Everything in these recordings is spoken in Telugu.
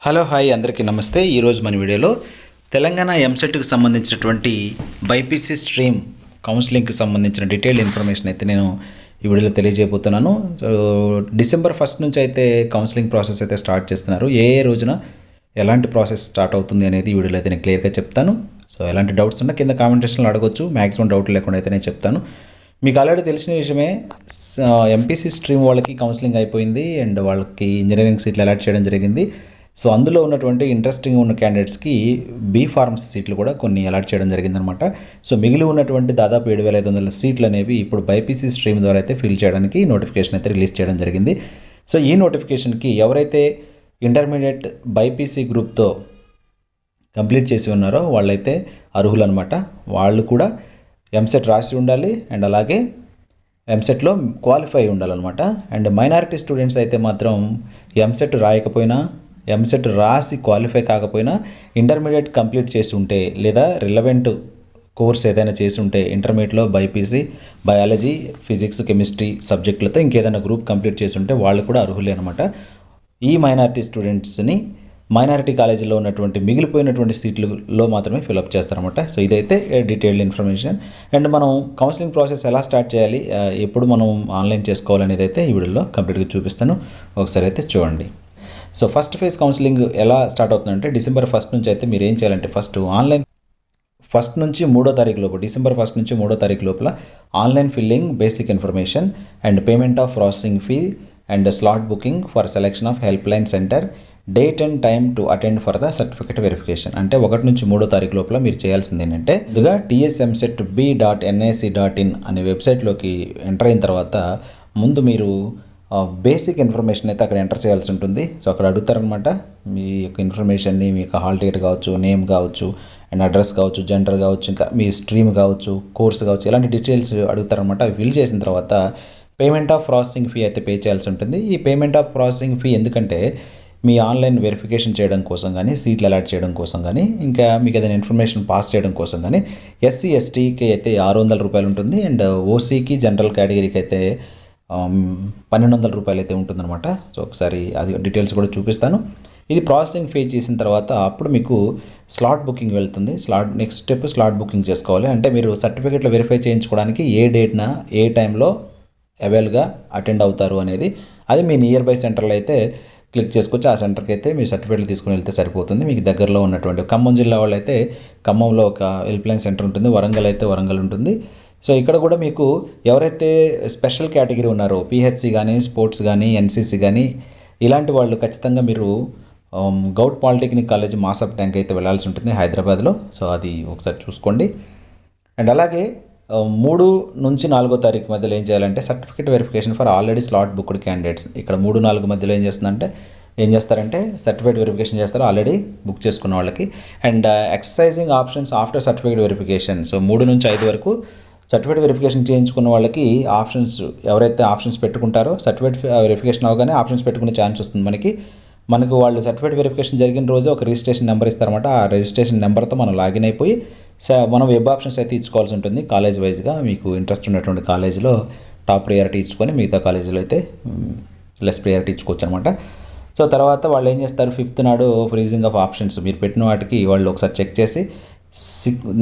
హలో హాయ్ అందరికీ నమస్తే. ఈరోజు మన వీడియోలో తెలంగాణ ఎంసెట్కి సంబంధించినటువంటి బైపీసీ స్ట్రీమ్ కౌన్సిలింగ్కి సంబంధించిన డీటెయిల్ ఇన్ఫర్మేషన్ అయితే నేను ఈ వీడియోలో తెలియజేయబోతున్నాను. సో డిసెంబర్ 1 నుంచి అయితే కౌన్సిలింగ్ ప్రాసెస్ అయితే స్టార్ట్ చేస్తున్నారు. ఏ రోజున ఎలాంటి ప్రాసెస్ స్టార్ట్ అవుతుంది అనేది ఈ వీడియోలో అయితే నేను క్లియర్గా చెప్తాను. సో ఎలాంటి డౌట్స్ ఉన్నా కింద కామెంట్ సెక్షన్లో అడగొచ్చు. మ్యాక్సిమం డౌట్ లేకుండా అయితే నేను చెప్తాను. మీకు ఆల్రెడీ తెలిసిన విషయమే, ఎంపీసీ స్ట్రీమ్ వాళ్ళకి కౌన్సిలింగ్ అయిపోయింది అండ్ వాళ్ళకి ఇంజనీరింగ్ సీట్లు అలాట్ చేయడం జరిగింది. సో అందులో ఉన్నటువంటి ఇంట్రెస్టింగ్ ఉన్న క్యాండిడేట్స్కి బీ ఫార్మసీ సీట్లు కూడా కొన్ని అలాట్ చేయడం జరిగిందనమాట. సో మిగిలి ఉన్నటువంటి దాదాపు 7,500 సీట్లు అనేవి ఇప్పుడు బైపీసీ స్ట్రీమ్ ద్వారా అయితే ఫిల్ చేయడానికి నోటిఫికేషన్ అయితే రిలీజ్ చేయడం జరిగింది. సో ఈ నోటిఫికేషన్కి ఎవరైతే ఇంటర్మీడియట్ బైపీసీ గ్రూప్తో కంప్లీట్ చేసి ఉన్నారో వాళ్ళైతే అర్హులు అనమాట. వాళ్ళు కూడా ఎంసెట్ రాసి ఉండాలి అండ్ అలాగే ఎంసెట్లో క్వాలిఫై ఉండాలన్నమాట. అండ్ మైనారిటీ స్టూడెంట్స్ అయితే మాత్రం ఎంసెట్ రాయకపోయినా, ఎంసెట్ రాసి క్వాలిఫై కాకపోయినా ఇంటర్మీడియట్ కంప్లీట్ చేసి ఉంటే లేదా రిలవెంట్ కోర్స్ ఏదైనా చేసి ఉంటే ఇంటర్మీడియట్లో బైపీసీ, బయాలజీ, ఫిజిక్స్, కెమిస్ట్రీ సబ్జెక్టులతో ఇంకేదైనా గ్రూప్ కంప్లీట్ చేసి ఉంటే వాళ్ళు కూడా అర్హులే అనమాట. ఈ మైనారిటీ స్టూడెంట్స్ని మైనారిటీ కాలేజీలో ఉన్నటువంటి మిగిలిపోయినటువంటి సీట్లలో మాత్రమే ఫిలప్ చేస్తారన్నమాట. సో ఇదైతే డీటెయిల్డ్ ఇన్ఫర్మేషన్. అండ్ మనం కౌన్సిలింగ్ ప్రాసెస్ ఎలా స్టార్ట్ చేయాలి, ఎప్పుడు మనం ఆన్లైన్ చేసుకోవాలనేది అయితే ఈ వీడియోలో కంప్లీట్గా చూపిస్తాను. ఒకసారి అయితే చూడండి. సో ఫస్ట్ ఫేజ్ కౌన్సిలింగ్ ఎలా స్టార్ట్ అవుతుందంటే డిసెంబర్ 1 నుంచి అయితే మీరు ఏం చేయాలంటే ఫస్ట్ ఆన్లైన్ 1 నుంచి 3వ తారీఖు లోపు, డిసెంబర్ 1 నుంచి 3వ తారీఖు లోపల online filling basic information and payment of processing fee and slot booking for selection of help line centre, date and time to attend for the certificate verification. అంటే 1 నుంచి 3వ తారీఖు లోపల మీరు చేయాల్సింది ఏంటంటే ముందుగా tsmsetb.nic.in అనే వెబ్సైట్లోకి ఎంటర్ అయిన తర్వాత ముందు మీరు బేసిక్ ఇన్ఫర్మేషన్ అయితే అక్కడ ఎంటర్ చేయాల్సి ఉంటుంది. సో అక్కడ అడుగుతారనమాట మీ యొక్క ఇన్ఫర్మేషన్ని, మీ యొక్క హాల్ టికెట్ కావచ్చు, నేమ్ కావచ్చు అండ్ అడ్రస్ కావచ్చు, జెండర్ కావచ్చు, ఇంకా మీ స్ట్రీమ్ కావచ్చు, కోర్స్ కావచ్చు, ఇలాంటి డీటెయిల్స్ అడుగుతారనమాట. అవి ఫిల్ చేసిన తర్వాత పేమెంట్ ఆఫ్ ప్రాసెసింగ్ ఫీ అయితే పే చేయాల్సి ఉంటుంది. ఈ పేమెంట్ ఆఫ్ ప్రాసెసింగ్ ఫీ ఎందుకంటే మీ ఆన్లైన్ వెరిఫికేషన్ చేయడం కోసం కానీ, సీట్లు అలాట్ చేయడం కోసం కానీ, ఇంకా మీకు ఏదైనా ఇన్ఫర్మేషన్ పాస్ చేయడం కోసం కానీ ఎస్సీ ఎస్టీకి అయితే 600 రూపాయలు ఉంటుంది అండ్ ఓసీకి జనరల్ కేటగిరీకి అయితే 1,200 రూపాయలు అయితే ఉంటుందన్నమాట. సో ఒకసారి అది డీటెయిల్స్ కూడా చూపిస్తాను. ఇది ప్రాసెసింగ్ ఫే చేసిన తర్వాత అప్పుడు మీకు స్లాట్ బుకింగ్ వెళ్తుంది. నెక్స్ట్ స్టెప్ స్లాట్ బుకింగ్ చేసుకోవాలి. అంటే మీరు సర్టిఫికేట్లో వెరిఫై చేయించుకోవడానికి ఏ డేట్న ఏ టైంలో అవైల్గా అటెండ్ అవుతారు అనేది అది మీ నియర్ బై సెంటర్లో అయితే క్లిక్ చేసుకోవచ్చు. ఆ సెంటర్కి అయితే మీ సర్టిఫికేట్లు తీసుకుని వెళ్తే సరిపోతుంది. మీకు దగ్గరలో ఉన్నటువంటి ఖమ్మం జిల్లా వాళ్ళు అయితే ఖమ్మంలో ఒక హెల్ప్ లైన్ సెంటర్ ఉంటుంది, వరంగల్ అయితే వరంగల్ ఉంటుంది. సో ఇక్కడ కూడా మీకు ఎవరైతే స్పెషల్ కేటగిరీ ఉన్నారో పిహెచ్సి కానీ, స్పోర్ట్స్ కానీ, ఎన్సీసీ కానీ ఇలాంటి వాళ్ళు ఖచ్చితంగా మీరు గౌట్ పాలిటెక్నిక్ కాలేజ్ మాసప్ ట్యాంక్ అయితే వెళ్ళాల్సి ఉంటుంది హైదరాబాద్లో. సో అది ఒకసారి చూసుకోండి. అండ్ అలాగే 3 నుంచి 4వ తారీఖు మధ్యలో ఏం చేయాలంటే certificate verification for already slot booked candidates. ఇక్కడ 3-4 మధ్యలో ఏం చేస్తారంటే సర్టిఫికేట్ వెరిఫికేషన్ చేస్తారు ఆల్రెడీ బుక్ చేసుకున్న వాళ్ళకి. And exercising options after certificate verification. So 3 నుంచి 5 వరకు సర్టిఫికేట్ వెరిఫికేషన్ చేయించుకున్న వాళ్ళకి ఆప్షన్స్ ఎవరైతే ఆప్షన్స్ పెట్టుకుంటారో సర్టిఫికేట్ వెరిఫికేషన్ అవగానే ఆప్షన్స్ పెట్టుకునే ఛాన్స్ వస్తుంది మనకు వాళ్ళు సర్టిఫికేట్ వెరిఫికేషన్ జరిగిన రోజే ఒక రిజిస్ట్రేషన్ నెంబర్ ఇస్తారన్నమాట. ఆ రిజిస్ట్రేషన్ నెంబర్తో మనం లాగిన్ అయిపోయి మనం వెబ్ ఆప్షన్స్ అయితే ఇచ్చుకోవాల్సి ఉంటుంది. కాలేజ్ వైజ్గా మీకు ఇంట్రెస్ట్ ఉన్నటువంటి కాలేజీలో టాప్ ప్రియారిటీ ఇచ్చుకొని మిగతా కాలేజీలో అయితే లెస్ ప్రియారిటీ ఇచ్చుకోవచ్చు అనమాట. సో తర్వాత వాళ్ళు ఏం చేస్తారు, 5th నాడు ఫ్రీజింగ్ ఆఫ్ ఆప్షన్స్ మీరు పెట్టిన వాటికి వాళ్ళు ఒకసారి చెక్ చేసి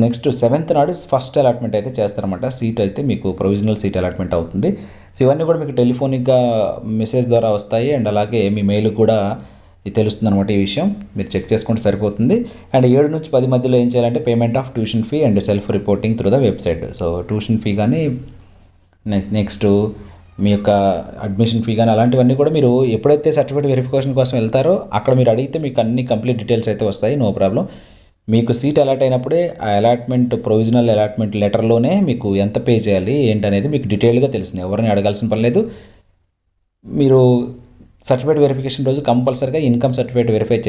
నెక్స్ట్ 7th నాడు ఫస్ట్ అలాట్మెంట్ అయితే చేస్తారన్నమాట. సీట్ అయితే మీకు ప్రొవిజనల్ సీట్ అలాట్మెంట్ అవుతుంది. సో ఇవన్నీ కూడా మీకు టెలిఫోనిక్గా మెసేజ్ ద్వారా వస్తాయి అండ్ అలాగే మీ మెయిల్ కూడా ఇది తెలుస్తుంది అనమాట. ఈ విషయం మీరు చెక్ చేసుకుంటే సరిపోతుంది. అండ్ 7 నుంచి 10 మధ్యలో ఏం చేయాలంటే payment of tuition fee and self reporting through the website. So tuition fee కానీ నెక్స్ట్ మీ యొక్క అడ్మిషన్ ఫీ కానీ అలాంటివన్నీ కూడా మీరు ఎప్పుడైతే సర్టిఫికేట్ వెరిఫికేషన్ కోసం వెళ్తారో అక్కడ మీరు అడిగితే మీకు అన్ని కంప్లీట్ డీటెయిల్స్ అయితే వస్తాయి. No problem. మీకు సీట్ అలాట్ అయినప్పుడే ఆ అలాట్మెంట్ ప్రొవిజనల్ అలాట్మెంట్ లెటర్లోనే మీకు ఎంత పే చేయాలి ఏంటనేది మీకు డీటెయిల్గా తెలుస్తుంది. ఎవరిని అడగాల్సిన పని లేదు. మీరు సర్టిఫికేట్ వెరిఫికేషన్ రోజు కంపల్సరీగా ఇన్కమ్ సర్టిఫికేట్ వెరిఫై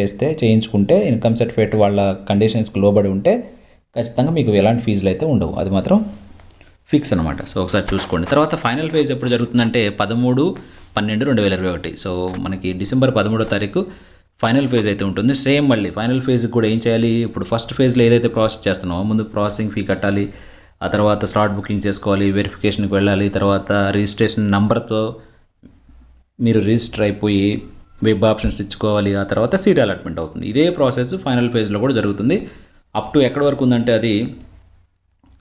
చేయించుకుంటే ఇన్కమ్ సర్టిఫికేట్ వాళ్ళ కండిషన్స్కి లోబడి ఉంటే ఖచ్చితంగా మీకు ఎలాంటి ఫీజులు అయితే ఉండవు. అది మాత్రం ఫిక్స్ అనమాట. సో ఒకసారి చూసుకోండి. తర్వాత ఫైనల్ ఫేజ్ ఎప్పుడు జరుగుతుందంటే 13/12/2021. సో మనకి డిసెంబర్ 13వ తారీఖు ఫైనల్ ఫేజ్ అయితే ఉంటుంది. సేమ్ మళ్ళీ ఫైనల్ ఫేజ్కి కూడా ఏం చేయాలి, ఇప్పుడు ఫస్ట్ ఫేజ్లో ఏదైతే ప్రాసెస్ చేస్తున్నామో ముందు ప్రాసెసింగ్ ఫీ కట్టాలి, ఆ తర్వాత స్లాట్ బుకింగ్ చేసుకోవాలి, వెరిఫికేషన్కి వెళ్ళాలి, తర్వాత రిజిస్ట్రేషన్ నెంబర్తో మీరు రిజిస్టర్ అయిపోయి వెబ్ ఆప్షన్స్ ఇచ్చుకోవాలి, ఆ తర్వాత సీట్ అలాట్మెంట్ అవుతుంది. ఇదే ప్రాసెస్ ఫైనల్ ఫేజ్లో కూడా జరుగుతుంది. అప్ టు ఎక్కడి వరకు ఉందంటే అది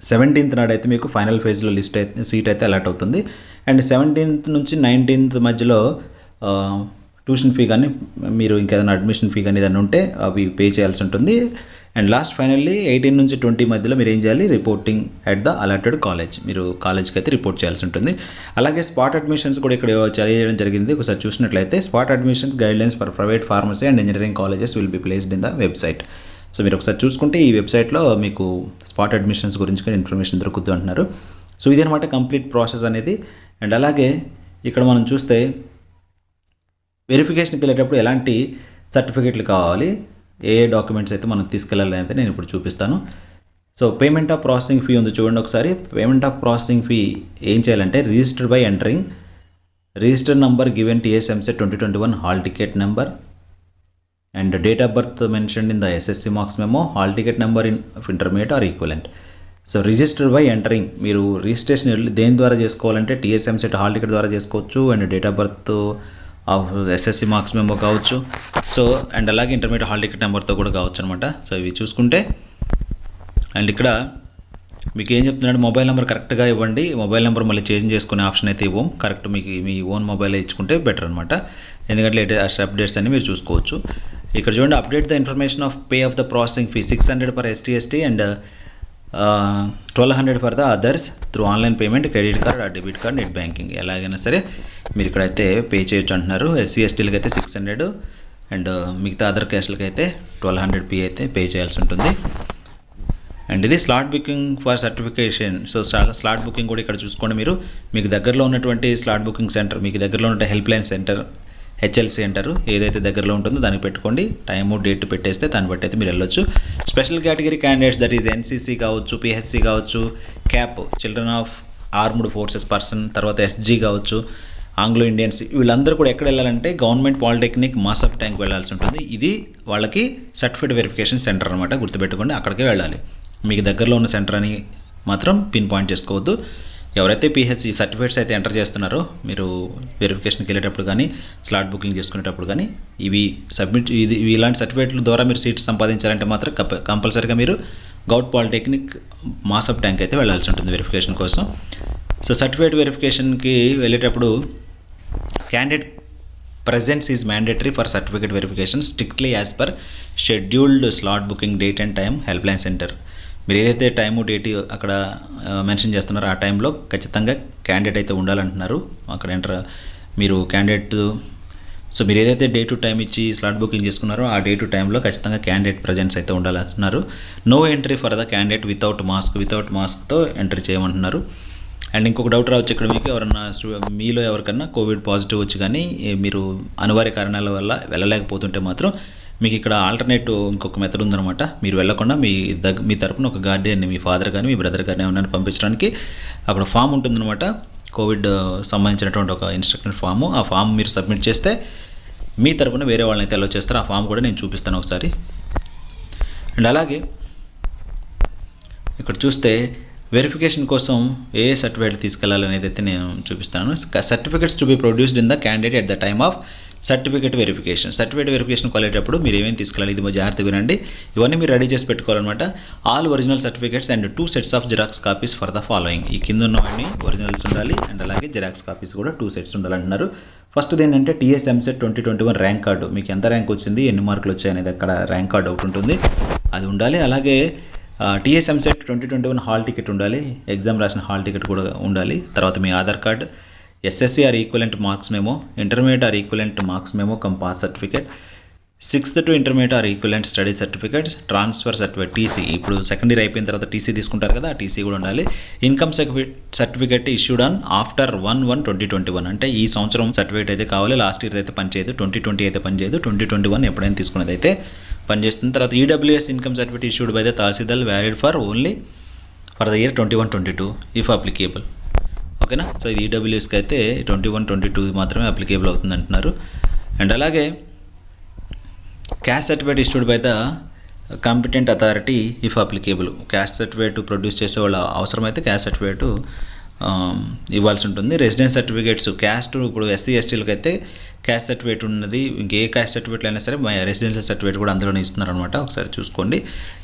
17th నాడైతే మీకు ఫైనల్ ఫేజ్లో సీట్ అయితే అలాట్ అవుతుంది. అండ్ 17th నుంచి 19th మధ్యలో ట్యూషన్ ఫీ కానీ మీరు ఇంకేదైనా అడ్మిషన్ ఫీ కానీ ఏదైనా ఉంటే అవి పే చేయాల్సి ఉంటుంది. అండ్ లాస్ట్ ఫైనల్లీ 18 నుంచి 20 మధ్యలో మీరు ఏం చేయాలి, reporting at the allotted college, మీరు కాలేజ్కి అయితే రిపోర్ట్ చేయాల్సి ఉంటుంది. అలాగే స్పాట్ అడ్మిషన్స్ కూడా ఇక్కడ చేయడం జరిగింది. ఒకసారి చూసినట్లయితే spot admissions guidelines for private pharmacy and engineering colleges will be placed in the website. So మీరు ఒకసారి చూసుకుంటే ఈ వెబ్సైట్లో మీకు స్పాట్ అడ్మిషన్స్ గురించి కూడా ఇన్ఫర్మేషన్ దొరుకుతుంది అంటున్నారు. సో ఇదనమాట కంప్లీట్ ప్రాసెస్ అనేది. అండ్ అలాగే ఇక్కడ మనం చూస్తే వెరిఫికేషన్కి వెళ్ళేటప్పుడు ఎలాంటి సర్టిఫికేట్లు కావాలి, ఏ డాక్యుమెంట్స్ అయితే మనం తీసుకెళ్ళాలి అయితే నేను ఇప్పుడు చూపిస్తాను. So payment of processing fee ఉంది చూడండి ఒకసారి. పేమెంట్ ఆఫ్ ప్రాసెసింగ్ ఫీ ఏం చేయాలంటే registered by entering register number given TS EAMCET 2021 hall ticket number and date of birth mentioned in the SSC marks memo, hall ticket number in intermediate or equivalent. So registered by entering మీరు రిజిస్ట్రేషన్ దేని ద్వారా చేసుకోవాలంటే టీఎస్ ఎంసెట్ హాల్ టికెట్ ద్వారా చేసుకోవచ్చు, and date of birth of SSC marks memo కావచ్చు. సో అండ్ అలాగే ఇంటర్మీడియట్ హాల్ టికెట్ నెంబర్తో కూడా కావచ్చు అనమాట. సో ఇవి చూసుకుంటే అండ్ ఇక్కడ మీకు ఏం చెప్తున్నాడు, మొబైల్ నెంబర్ కరెక్ట్గా ఇవ్వండి. మొబైల్ నెంబర్ మళ్ళీ చేంజ్ చేసుకునే ఆప్షన్ అయితే ఇవ్వం, కరెక్ట్ మీకు మీ ఓన్ మొబైల్ ఇచ్చుకుంటే బెటర్ అనమాట. ఎందుకంటే లేటెస్ట్ అప్డేట్స్ అన్ని మీరు చూసుకోవచ్చు. ఇక్కడ చూడండి, update the information of pay of the processing fee 600 for ST/ST and 1200 for the others through online payment, credit card or debit card, net banking. ఎలాగైనా సరే మీరు ఇక్కడైతే పే చేయొచ్చు అంటున్నారు. SC/STలకి అయితే 600 అండ్ మిగతా అదర్ క్యాస్ట్లకి అయితే 1200 ఫీ అయితే పే చేయాల్సి ఉంటుంది. అండ్ ఇది slot booking for certification. So slot booking కూడా ఇక్కడ చూసుకోండి. మీరు మీకు దగ్గరలో ఉన్నటువంటి స్లాట్ బుకింగ్ సెంటర్, మీకు దగ్గరలో ఉన్న హెల్ప్ లైన్ సెంటర్ HLC అంటారు, ఏదైతే దగ్గరలో ఉంటుందో దానికి పెట్టుకోండి. టైము డేట్ పెట్టేస్తే దాన్ని బట్టి అయితే మీరు వెళ్ళొచ్చు. Special category candidates that is NCC కావచ్చు, PHC కావచ్చు, cap children of armed forces person, తర్వాత SG కావచ్చు, ఆంగ్లో ఇండియన్స్, వీళ్ళందరూ కూడా ఎక్కడ వెళ్ళాలంటే గవర్నమెంట్ పాలిటెక్నిక్ మాసఫ్ ట్యాంక్ వెళ్ళాల్సి ఉంటుంది. ఇది వాళ్ళకి సర్టిఫికేట్ వెరిఫికేషన్ సెంటర్ అనమాట, గుర్తుపెట్టుకోండి. అక్కడికే వెళ్ళాలి. మీకు దగ్గరలో ఉన్న సెంటర్ అని మాత్రం పిన్ పాయింట్ చేసుకోవద్దు. ఎవరైతే PHC సర్టిఫికేట్స్ అయితే ఎంటర్ చేస్తున్నారో మీరు వెరిఫికేషన్కి వెళ్ళేటప్పుడు కానీ స్లాట్ బుకింగ్ చేసుకునేటప్పుడు కానీ ఇవి ఇలాంటి సర్టిఫికేట్ల ద్వారా మీరు సీట్ సంపాదించాలంటే మాత్రం కంపల్సరీగా మీరు గౌట్ పాలిటెక్నిక్ మాసఫ్ ట్యాంక్ అయితే వెళ్ళాల్సి ఉంటుంది వెరిఫికేషన్ కోసం. సో సర్టిఫికేట్ వెరిఫికేషన్కి వెళ్ళేటప్పుడు candidate presence is mandatory for certificate verification strictly as per scheduled slot booking date and time helpline center. మీరు ఏదైతే టైము డేట్ అక్కడ మెన్షన్ చేస్తున్నారో ఆ టైంలో ఖచ్చితంగా క్యాండిడేట్ అయితే ఉండాలంటున్నారు అక్కడ మీరు క్యాండిడేట్. సో మీరు ఏదైతే డే టు టైం ఇచ్చి స్లాట్ బుకింగ్ చేసుకున్నారో ఆ డే టు టైంలో ఖచ్చితంగా క్యాండిడేట్ ప్రజెన్స్ అయితే ఉండాలంటున్నారు. No entry for the candidate without మాస్క్తో ఎంట్రీ చేయమంటున్నారు. అండ్ ఇంకొక డౌట్ రావచ్చు ఇక్కడ, మీకు ఎవరన్నా మీలో ఎవరికన్నా కోవిడ్ పాజిటివ్ వచ్చి కానీ మీరు అనివార్య కారణాల వల్ల వెళ్ళలేకపోతుంటే మాత్రం మీకు ఇక్కడ ఆల్టర్నేటివ్ ఇంకొక మెథడ్ ఉందన్నమాట. మీరు వెళ్ళకుండా మీ తరపున ఒక గార్డియన్ని, మీ ఫాదర్ కానీ మీ బ్రదర్ కానీ ఏమన్నా పంపించడానికి అక్కడ ఫామ్ ఉంటుందన్నమాట, కోవిడ్ సంబంధించినటువంటి ఒక ఇన్స్ట్రక్షన్ ఫాము. ఆ ఫామ్ మీరు సబ్మిట్ చేస్తే మీ తరపున వేరే వాళ్ళని అయితే అలో చేస్తారు. ఆ ఫామ్ కూడా నేను చూపిస్తాను ఒకసారి. అండ్ అలాగే ఇక్కడ చూస్తే వెరిఫికేషన్ కోసం ఏ సర్టిఫికేట్ తీసుకెళ్లాలనేది అయితే నేను చూపిస్తాను. Certificates to be produced in the candidate at the time of certificate verification. Certificate వెరిఫికేషన్కి వెళ్ళేటప్పుడు మీరు ఏమేమి తీసుకెళ్ళాలి, ఇది జాగ్రత్తగా వినండి. ఇవన్నీ మీరు రెడీ చేసి పెట్టుకోవాలన్నమాట. All original certificates and 2 sets of xerox copies for the following. ఈ కింద ఉన్నవన్నీ ఒరిజినల్స్ ఉండాలి అండ్ అలాగే జిరాక్స్ కాపీస్ కూడా 2 sets ఉండాలంటున్నారు. ఫస్ట్ ఏంటంటే TS ఎంసెట్ 2021 ర్యాంక్ కార్డు, మీకు ఎంత ర్యాంక్ వచ్చింది, ఎన్ని మార్కులు వచ్చాయి అనేది అక్కడ ర్యాంక్ కార్డు ఒకటి ఉంటుంది, అది ఉండాలి. అలాగే TS ఎంసెట్ 2021 హాల్ టికెట్ ఉండాలి, ఎగ్జామ్ రాసిన హాల్ టికెట్ కూడా ఉండాలి. తర్వాత మీ Aadhaar card, SSC or equivalent marks memo, intermediate or equivalent marks memo cum pass certificate, 6th to intermediate or equivalent study certificates, transfer certificate, TC, ఇప్పుడు సెకండ్ ఇయర్ అయిపోయిన తర్వాత TC తీసుకుంటారు కదా, ఆ TC కూడా ఉండాలి. Income certificate issued on after 1/1/2021, అంటే ఈ సంవత్సరం సర్టిఫికేట్ అయితే కావాలి, లాస్ట్ ఇయర్ అయితే పనిచేయదు, 2020 అయితే పనిచేయదు, 2021 ఎప్పుడైనా తీసుకునేది అయితే పనిచేస్తుంది. తర్వాత EWS income certificate issued by the tahsildar valid for only for the year 21-22 if applicable. ఓకేనా. సో ఇది EWSకి అయితే 21-22 మాత్రమే అప్లికేబుల్ అవుతుంది అంటున్నారు. అండ్ అలాగే caste certificate issued by the competent authority if applicable. Caste certificate produce చేసే వాళ్ళ అవసరమైతే క్యాస్ట్ సర్టిఫికేట్ ఇవ్వాల్సి ఉంటుంది. రెసిడెన్స్ సర్టిఫికేట్స్ క్యాస్ట్ ఇప్పుడు SC STలకి అయితే క్యాస్ట్ సర్టిఫికేట్ ఉన్నది. ఇంకే క్యాస్ట్ సర్టిఫికేట్లు అయినా సరే రెసిడెన్షియల్ సర్టిఫికేట్ కూడా అందులోనే ఇస్తున్నారు అనమాట. ఒకసారి చూసుకోండి.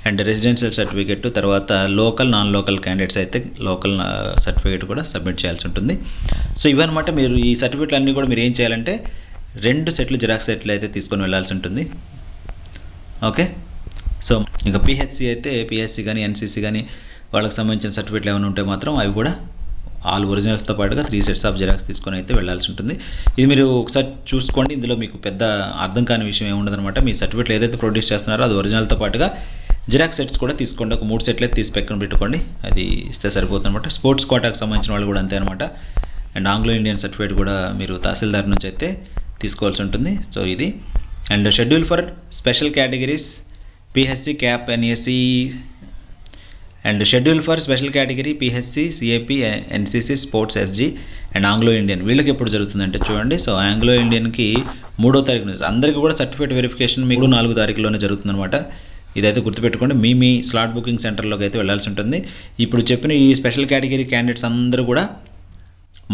అండ్ రెసిడెన్షియల్ సర్టిఫికేట్ తర్వాత లోకల్ నాన్ లోకల్ క్యాండిడేట్స్ అయితే లోకల్ సర్టిఫికేట్ కూడా సబ్మిట్ చేయాల్సి ఉంటుంది. సో ఇవన్నమాట. మీరు ఈ సర్టిఫికేట్లు అన్నీ కూడా మీరు ఏం చేయాలంటే 2 సెట్లు జిరాక్స్ సెట్లు అయితే తీసుకొని వెళ్ళాల్సి ఉంటుంది. ఓకే. సో ఇంకా పిహెచ్సి అయితే పిహెచ్సి కానీ ఎన్సీసీ కానీ వాళ్ళకి సంబంధించిన సర్టిఫికేట్లు ఏమైనా ఉంటే మాత్రం అవి కూడా ఆల్ ఒరిజినల్స్తో పాటుగా 3 సెట్స్ ఆఫ్ జిరాక్స్ తీసుకొని అయితే వెళ్ళాల్సి ఉంటుంది. ఇది మీరు ఒకసారి చూసుకోండి. ఇందులో మీకు పెద్ద అర్థం కాని విషయం ఏముండదనమాట. మీ సర్టిఫికేట్లు ఏదైతే ప్రొడ్యూస్ చేస్తున్నారో అది ఒరిజినల్తో పాటుగా జిరాక్స్ సెట్స్ కూడా తీసుకోండి. ఒక 3 సెట్లు అయితే తీసి పక్కన పెట్టుకోండి. అది ఇస్తే సరిపోతుంది అనమాట. స్పోర్ట్స్ కోటాకు సంబంధించిన వాళ్ళు కూడా అంతే అనమాట. అండ్ ఆంగ్లో ఇండియన్ సర్టిఫికేట్ కూడా మీరు తహసీల్దార్ నుంచి అయితే తీసుకోవాల్సి ఉంటుంది. సో ఇది and schedule for special categories PHC CAP NSC and schedule for special category PHC CAP NCC sports SG and Anglo Indian వీళ్ళకి ఎప్పుడు జరుగుతుందంటే చూడండి. సో ఆంగ్లో ఇండియన్కి 3వ తారీఖు నుంచి అందరికీ కూడా సర్టిఫికేట్ వెరిఫికేషన్ 3-4 తారీఖులోనే జరుగుతుందన్నమాట. ఇదైతే గుర్తుపెట్టుకోండి. మీ స్లాట్ బుకింగ్ సెంటర్లోకి అయితే వెళ్ళాల్సి ఉంటుంది. ఇప్పుడు చెప్పిన ఈ స్పెషల్ కేటగిరీ క్యాండిడేట్స్ అందరూ కూడా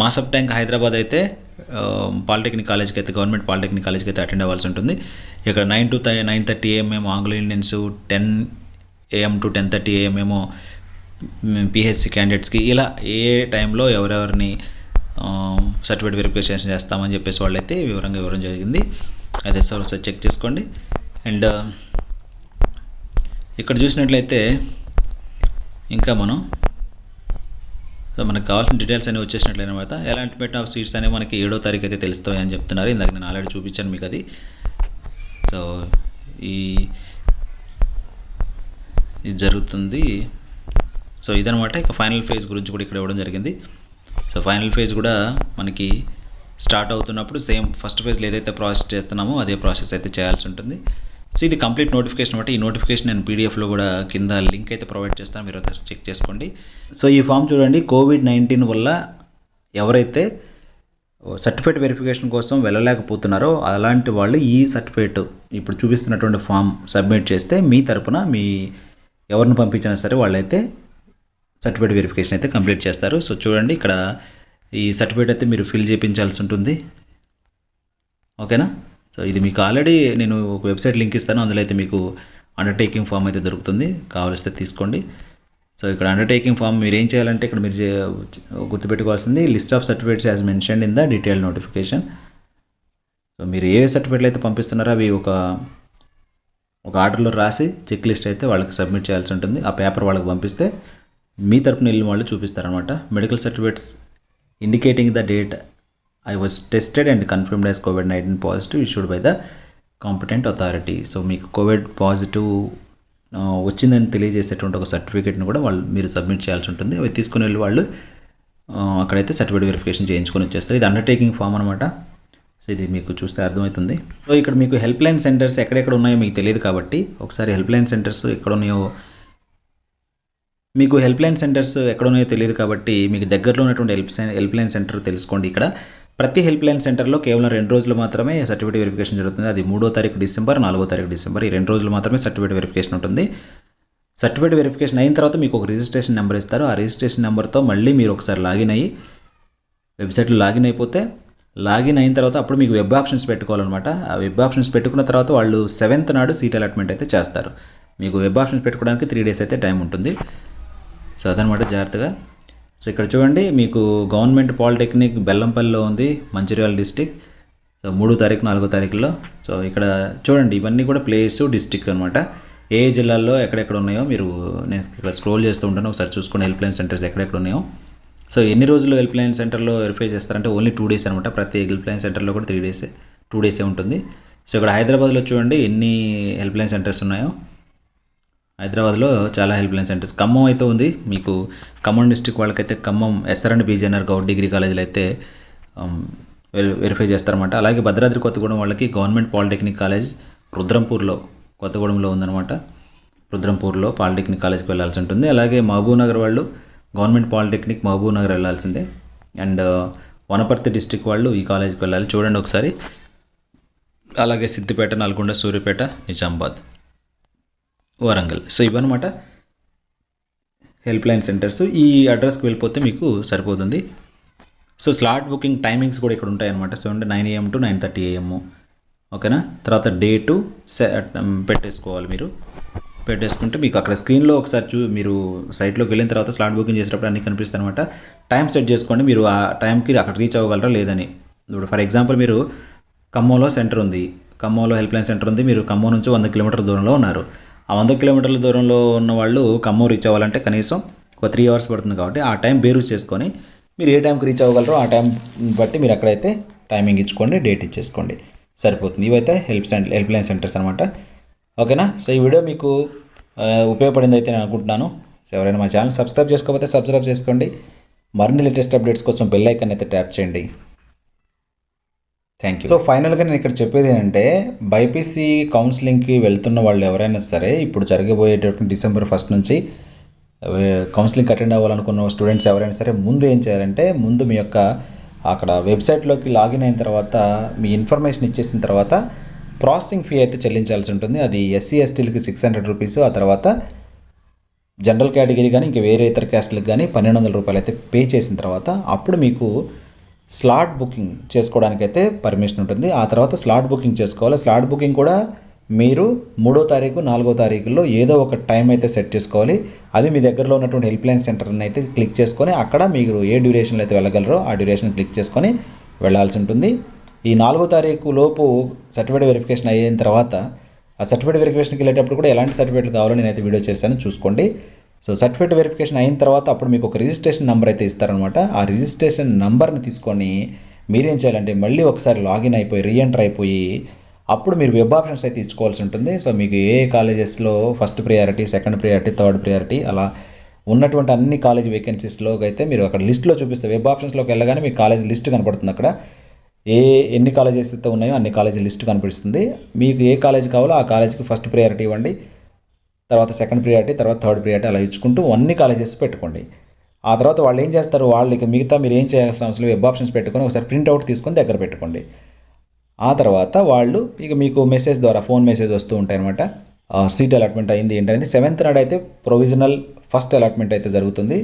మాసప్ ట్యాంక్ హైదరాబాద్ అయితే పాలిటెక్నిక్ కాలేజ్కి అయితే గవర్నమెంట్ పాలిటెక్నిక్ కాలేజ్కి అయితే అటెండ్ అవ్వాల్సి ఉంటుంది. ఇక్కడ 9 to 9:30 AM ఏమో Anglo Indians, 10 AM to 10:30 AM ఏమో పిహెచ్సి క్యాండిడేట్స్కి, ఇలా ఏ టైంలో ఎవరెవరిని సర్టిఫికేట్ వెరిఫికేషన్ చేస్తామని చెప్పేసి వాళ్ళైతే వివరంగా ఇవ్వడం జరిగింది. అదే సార్ చెక్ చేసుకోండి. అండ్ ఇక్కడ చూసినట్లయితే ఇంకా మనకు కావాల్సిన డీటెయిల్స్ అనేవి వచ్చేసినట్లయినమాట. అలాట్మెంట్ ఆఫ్ సీట్స్ అనేవి మనకి 7వ తారీఖు అయితే తెలుస్తాయి అని చెప్తున్నారు. ఇందాక నేను ఆల్రెడీ చూపించాను మీకు అది. సో ఇది జరుగుతుంది. సో ఇదనమాట. ఇక ఫైనల్ ఫేజ్ గురించి కూడా ఇక్కడ ఇవ్వడం జరిగింది. సో ఫైనల్ ఫేజ్ కూడా మనకి స్టార్ట్ అవుతున్నప్పుడు సేమ్ ఫస్ట్ ఫేజ్లో ఏదైతే ప్రాసెస్ చేస్తున్నామో అదే ప్రాసెస్ అయితే చేయాల్సి ఉంటుంది. సో ఇది కంప్లీట్ నోటిఫికేషన్ అనమాట. ఈ నోటిఫికేషన్ నేను పీడిఎఫ్లో కూడా కింద లింక్ అయితే ప్రొవైడ్ చేస్తాను, మీరు అయితే చెక్ చేసుకోండి. సో ఈ ఫామ్ చూడండి. కోవిడ్-19 వల్ల ఎవరైతే సర్టిఫికేట్ వెరిఫికేషన్ కోసం వెళ్ళలేకపోతున్నారో అలాంటి వాళ్ళు ఈ సర్టిఫికేట్ ఇప్పుడు చూపిస్తున్నటువంటి ఫామ్ సబ్మిట్ చేస్తే మీ తరపున ఎవరిని పంపించినా సరే వాళ్ళైతే సర్టిఫికేట్ వెరిఫికేషన్ అయితే కంప్లీట్ చేస్తారు. సో చూడండి, ఇక్కడ ఈ సర్టిఫికేట్ అయితే మీరు ఫిల్ చేయించాల్సి ఉంటుంది. ఓకేనా. సో ఇది మీకు ఆల్రెడీ నేను ఒక వెబ్సైట్ లింక్ ఇస్తాను, అందులో అయితే మీకు అండర్టేకింగ్ ఫామ్ అయితే దొరుకుతుంది, కావాల్స్తే తీసుకోండి. సో ఇక్కడ అండర్టేకింగ్ ఫామ్ మీరు ఏం చేయాలంటే ఇక్కడ మీరు గుర్తుపెట్టుకోవాల్సింది list of certificates as mentioned in the detail notification. So మీరు ఏ సర్టిఫికేట్లు అయితే పంపిస్తున్నారో అవి ఒక ఆర్డర్లో రాసి చెక్ లిస్ట్ అయితే వాళ్ళకి సబ్మిట్ చేయాల్సి ఉంటుంది. ఆ పేపర్ వాళ్ళకి పంపిస్తే మీ తరపున వెళ్ళి వాళ్ళు చూపిస్తారనమాట. Medical certificates indicating the date I was tested and confirmed as COVID-19 positive issued by the competent authority. So మీకు కోవిడ్ పాజిటివ్ వచ్చిందని తెలియజేసేటువంటి ఒక సర్టిఫికేట్ని కూడా మీరు సబ్మిట్ చేయాల్సి ఉంటుంది. అవి తీసుకుని వెళ్ళి వాళ్ళు అక్కడైతే సర్టిఫికేట్ వెరిఫికేషన్ చేయించుకొని వచ్చేస్తారు. ఇది అండర్టేకింగ్ ఫామ్ అనమాట. సో ఇది మీకు చూస్తే అర్థమవుతుంది. సో ఇక్కడ మీకు హెల్ప్ లైన్ సెంటర్స్ ఎక్కడెక్కడ ఉన్నాయో మీకు తెలియదు కాబట్టి ఒకసారి హెల్ప్ లైన్ సెంటర్స్ ఎక్కడ ఉన్నాయో తెలియదు కాబట్టి మీకు దగ్గరలో ఉన్నటువంటి హెల్ప్ లైన్ సెంటర్ తెలుసుకోండి. ఇక్కడ ప్రతి హెల్ప్ లైన్ సెంటర్లో కేవలం 2 రోజులు మాత్రమే సర్టిఫికేట్ వెరిఫికేషన్ జరుగుతుంది. అది 3వ తారీఖు డిసెంబర్, 4వ తారీఖు డిసెంబర్, ఈ 2 రోజులు మాత్రమే సర్టిఫికేట్ వెరిఫికేషన్ ఉంటుంది. సర్టిఫికేట్ వెరిఫికేషన్ అయిన తర్వాత మీకు ఒక రిజిస్ట్రేషన్ నెంబర్ ఇస్తారు. ఆ రిజిస్ట్రేషన్ నెంబర్తో మళ్ళీ మీరు ఒకసారి లాగిన్ అయ్యి వెబ్సైట్లో లాగిన్ అయిపోతే, లాగిన్ అయిన తర్వాత అప్పుడు మీకు వెబ్ ఆప్షన్స్ పెట్టుకోవాలన్నమాట. ఆ వెబ్ ఆప్షన్స్ పెట్టుకున్న తర్వాత వాళ్ళు 7th నాడు సీట్ అలాట్మెంట్ అయితే చేస్తారు. మీకు వెబ్ ఆప్షన్స్ పెట్టుకోవడానికి 3 days అయితే టైం ఉంటుంది. సో అదనమాట జాగ్రత్తగా. సో ఇక్కడ చూడండి, మీకు గవర్నమెంట్ పాలిటెక్నిక్ బెల్లంపల్లిలో ఉంది, మంచిర్యాల డిస్టిక్. సో 3వ తారీఖు 4వ తారీఖులో. సో ఇక్కడ చూడండి, ఇవన్నీ కూడా ప్లేస్ డిస్టిక్ అనమాట. ఏ జిల్లాల్లో ఎక్కడెక్కడ ఉన్నాయో నేను ఇక్కడ స్క్రోల్ చేస్తూ ఉంటాను, ఒకసారి చూసుకుని హెల్ప్ లైన్ సెంటర్స్ ఎక్కడెక్కడ ఉన్నాయో. సో ఎన్ని రోజులు హెల్ప్ లైన్ సెంటర్లో వెరిఫై చేస్తారంటే ఓన్లీ 2 days అనమాట. ప్రతి హెల్ప్ లైన్ సెంటర్లో కూడా 2 days ఉంటుంది. సో ఇక్కడ హైదరాబాద్లో చూడండి ఎన్ని హెల్ప్ లైన్ సెంటర్స్ ఉన్నాయో. హైదరాబాద్లో చాలా హెల్ప్ లైన్ సెంటర్స్. ఖమ్మం అయితే ఉంది. మీకు ఖమ్మం డిస్ట్రిక్ట్ వాళ్ళకైతే Khammam SR&B BJNR Goud degree కాలేజీలో అయితే వెరిఫై చేస్తారన్నమాట. అలాగే భద్రాద్రి కొత్తగూడెం వాళ్ళకి గవర్నమెంట్ పాలిటెక్నిక్ కాలేజ్ రుద్రంపూర్లో, కొత్తగూడెంలో ఉందన్నమాట. రుద్రంపూర్లో పాలిటెక్నిక్ కాలేజ్కి వెళ్ళాల్సి ఉంటుంది. అలాగే మహబూబ్ నగర్ వాళ్ళు గవర్నమెంట్ పాలిటెక్నిక్ మహబూబ్ నగర్ వెళ్ళాల్సిందే. అండ్ వనపర్తి డిస్ట్రిక్ట్ వాళ్ళు ఈ కాలేజ్కి వెళ్ళాలి, చూడండి ఒకసారి. అలాగే సిద్దిపేట, నల్గొండ, సూర్యాపేట, నిజామాబాద్, వరంగల్. సో ఇవన్నమాట హెల్ప్ లైన్ సెంటర్స్. ఈ అడ్రస్కి వెళ్ళిపోతే మీకు సరిపోతుంది. సో స్లాట్ బుకింగ్ టైమింగ్స్ కూడా ఇక్కడ ఉంటాయన్నమాట. 9 AM to 9:30 AM. ఓకేనా. తర్వాత డేటు పెట్టేసుకోవాలి. మీరు పెట్టేసుకుంటే మీకు అక్కడ స్క్రీన్లో ఒకసారి మీరు సైట్లోకి వెళ్ళిన తర్వాత స్లాట్ బుకింగ్ చేసేటప్పుడు అన్నీ కనిపిస్తాయి అనమాట. టైం సెట్ చేసుకోండి, మీరు ఆ టైంకి అక్కడ రీచ్ అవ్వగలరా లేదని. ఇప్పుడు ఫర్ ఎగ్జాంపుల్ మీరు ఖమ్మంలో సెంటర్ ఉంది, ఖమ్మంలో హెల్ప్ లైన్ సెంటర్ ఉంది, మీరు ఖమ్మం నుంచి 100 కిలోమీటర్ల దూరంలో ఉన్నారు. ఆ 100 కిలోమీటర్ల దూరంలో ఉన్న వాళ్ళు ఖమ్మం రీచ్ అవ్వాలంటే కనీసం ఒక 3 hours పడుతుంది. కాబట్టి ఆ టైం బేరూస్ చేసుకొని మీరు ఏ టైంకి రీచ్ అవ్వగలరో ఆ టైం బట్టి మీరు అక్కడైతే టైమింగ్ ఇచ్చుకోండి, డేట్ ఇచ్చేసుకోండి, సరిపోతుంది. ఇవైతే హెల్ప్ లైన్ సెంటర్స్ అనమాట. ఓకేనా. సో ఈ వీడియో మీకు ఉపయోగపడింది అయితే నేను అనుకుంటున్నాను. ఎవరైనా మా ఛానల్ సబ్స్క్రైబ్ చేసుకోకపోతే సబ్స్క్రైబ్ చేసుకోండి. మరిన్ని లేటెస్ట్ అప్డేట్స్ కోసం బెల్ ఐకాన్ అయితే ట్యాప్ చేయండి. Thank you. సో ఫైనల్గా నేను ఇక్కడ చెప్పేది ఏంటంటే, బైపీసీ కౌన్సిలింగ్కి వెళ్తున్న వాళ్ళు ఎవరైనా సరే ఇప్పుడు జరగబోయేటటువంటి December 1st నుంచి కౌన్సిలింగ్ అటెండ్ అవ్వాలనుకున్న స్టూడెంట్స్ ఎవరైనా సరే ముందు ఏం చేయాలంటే, ముందు మీ యొక్క అక్కడ వెబ్సైట్లోకి లాగిన్ అయిన తర్వాత మీ ఇన్ఫర్మేషన్ ఇచ్చేసిన తర్వాత ప్రాసెసింగ్ ఫీ అయితే చెల్లించాల్సి ఉంటుంది. అది SC STలకి 600 రూపీస్, ఆ తర్వాత జనరల్ కేటగిరీ కానీ ఇంకా వేరే ఇతర క్యాస్ట్లకు కానీ 1200 రూపాయలు అయితే పే చేసిన తర్వాత అప్పుడు మీకు స్లాట్ బుకింగ్ చేసుకోవడానికైతే పర్మిషన్ ఉంటుంది. ఆ తర్వాత స్లాట్ బుకింగ్ చేసుకోవాలి. స్లాట్ బుకింగ్ కూడా మీరు 3వ తారీఖు 4వ తారీఖుల్లో ఏదో ఒక టైం అయితే సెట్ చేసుకోవాలి. అది మీ దగ్గరలో ఉన్నటువంటి హెల్ప్ లైన్ సెంటర్ని అయితే క్లిక్ చేసుకొని అక్కడ మీరు ఏ డ్యూరేషన్లో అయితే వెళ్ళగలరో ఆ డ్యూరేషన్ క్లిక్ చేసుకొని వెళ్ళాల్సి ఉంటుంది. ఈ 4వ తారీఖు లోపు సర్టిఫికేట్ వెరిఫికేషన్ అయిన తర్వాత ఆ సర్టిఫికేట్ వెరిఫికేషన్కి వెళ్ళేటప్పుడు కూడా ఎలాంటి సర్టిఫికేట్లు కావాలో నేనైతే వీడియో చేశాను, చూసుకోండి. సో సర్టిఫికేట్ వెరిఫికేషన్ అయిన తర్వాత అప్పుడు మీకు ఒక రిజిస్ట్రేషన్ నెంబర్ అయితే ఇస్తారనమాట. ఆ రిజిస్ట్రేషన్ నెంబర్ని తీసుకొని మీరేం చేయాలంటే మళ్ళీ ఒకసారి లాగిన్ అయిపోయి రీఎంటర్ అయిపోయి అప్పుడు మీరు వెబ్ ఆప్షన్స్ అయితే ఇచ్చుకోవాల్సి ఉంటుంది. సో మీకు ఏ కాలేజెస్లో first priority, second priority, third priority అలా ఉన్నటువంటి అన్ని కాలేజ్ వేకెన్సీస్లో అయితే మీరు అక్కడ లిస్ట్లో చూపిస్తే వెబ్ ఆప్షన్స్లోకి వెళ్ళగానే మీకు కాలేజ్ లిస్ట్ కనపడుతుంది. అక్కడ ఎన్ని కాలేజెస్ అయితే ఉన్నాయో అన్ని కాలేజీ లిస్ట్ కనిపిస్తుంది. మీకు ఏ కాలేజ్ కావాలో ఆ కాలేజీకి ఫస్ట్ ప్రియారిటీ ఇవ్వండి, తర్వాత సెకండ్ ప్రియారిటీ, తర్వాత థర్డ్ ప్రియారిటీ అలా ఇచ్చుకుంటూ అన్ని కాలేజెస్ పెట్టుకోండి. ఆ తర్వాత వాళ్ళు ఏం చేస్తారు, వాళ్ళకి మిగతా మీరు ఏం చేయాల్సిన అవసరం వెబ్ ఆప్షన్స్ పెట్టుకొని ఒకసారి ప్రింట్అవుట్ తీసుకొని దగ్గర పెట్టుకోండి. ఆ తర్వాత వాళ్ళు ఇక మీకు మెసేజ్ ద్వారా ఫోన్ మెసేజ్ వస్తూ ఉంటాయి అనమాట. సీట్ అలాట్మెంట్ అయింది ఏంటనేది. 7th నాడు అయితే ప్రొవిజనల్ ఫస్ట్ అలాట్మెంట్ అయితే జరుగుతుంది.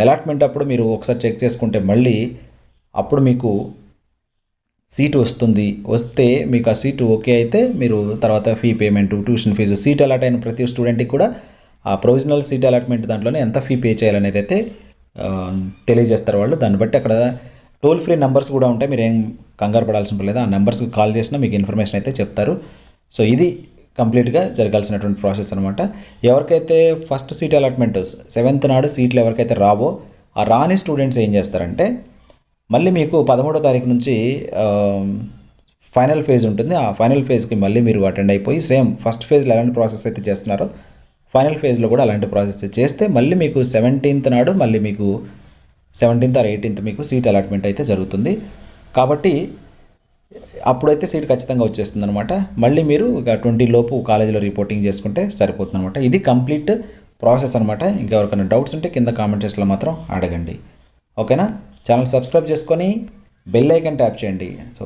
అలాట్మెంట్ అప్పుడు మీరు ఒకసారి చెక్ చేసుకుంటే మళ్ళీ అప్పుడు మీకు సీటు వస్తుంది. వస్తే మీకు ఆ సీటు ఓకే అయితే మీరు తర్వాత fee payment, tuition fees, seat allot అయిన ప్రతి స్టూడెంట్కి కూడా ఆ ప్రొవిజనల్ సీట్ అలాట్మెంట్ దాంట్లోనే ఎంత ఫీ పే చేయాలనేది అయితే తెలియజేస్తారు వాళ్ళు. దాన్ని బట్టి అక్కడ టోల్ ఫ్రీ నెంబర్స్ కూడా ఉంటాయి, మీరు ఏం కంగారు పడాల్సిన పర్లేదు. ఆ నెంబర్స్కి కాల్ చేసినా మీకు ఇన్ఫర్మేషన్ అయితే చెప్తారు. సో ఇది కంప్లీట్గా జరగాల్సినటువంటి ప్రాసెస్ అనమాట. ఎవరికైతే ఫస్ట్ సీట్ అలాట్మెంట్ 7th నాడు సీట్లు ఎవరికైతే రావో ఆ రాని స్టూడెంట్స్ ఏం చేస్తారంటే మళ్ళీ మీకు 13వ తారీఖు నుంచి ఫైనల్ ఫేజ్ ఉంటుంది. ఆ ఫైనల్ ఫేజ్కి మళ్ళీ మీరు అటెండ్ అయిపోయి సేమ్ ఫస్ట్ ఫేజ్లో ఎలాంటి ప్రాసెస్ అయితే చేస్తున్నారో ఫైనల్ ఫేజ్లో కూడా అలాంటి ప్రాసెస్ చేస్తే మళ్ళీ మీకు 17th నాడు మళ్ళీ మీకు 17th or 18th మీకు సీట్ అలాట్మెంట్ అయితే జరుగుతుంది. కాబట్టి అప్పుడైతే సీట్ ఖచ్చితంగా వచ్చేస్తుంది అనమాట. మళ్ళీ మీరు ఇక 20 లోపు కాలేజీలో రిపోర్టింగ్ చేసుకుంటే సరిపోతుంది అనమాట. ఇది కంప్లీట్ ప్రాసెస్ అనమాట. ఇంకెవరికైనా డౌట్స్ ఉంటే కింద కామెంట్ సెక్షన్లో మాత్రం అడగండి. ఓకేనా. ఛానల్ సబ్స్క్రైబ్ చేసుకొని బెల్ ఐకాన్ ట్యాప్ చేయండి. సో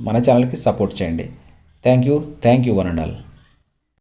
మన ఛానల్కి సపోర్ట్ చేయండి. Thank you one and all.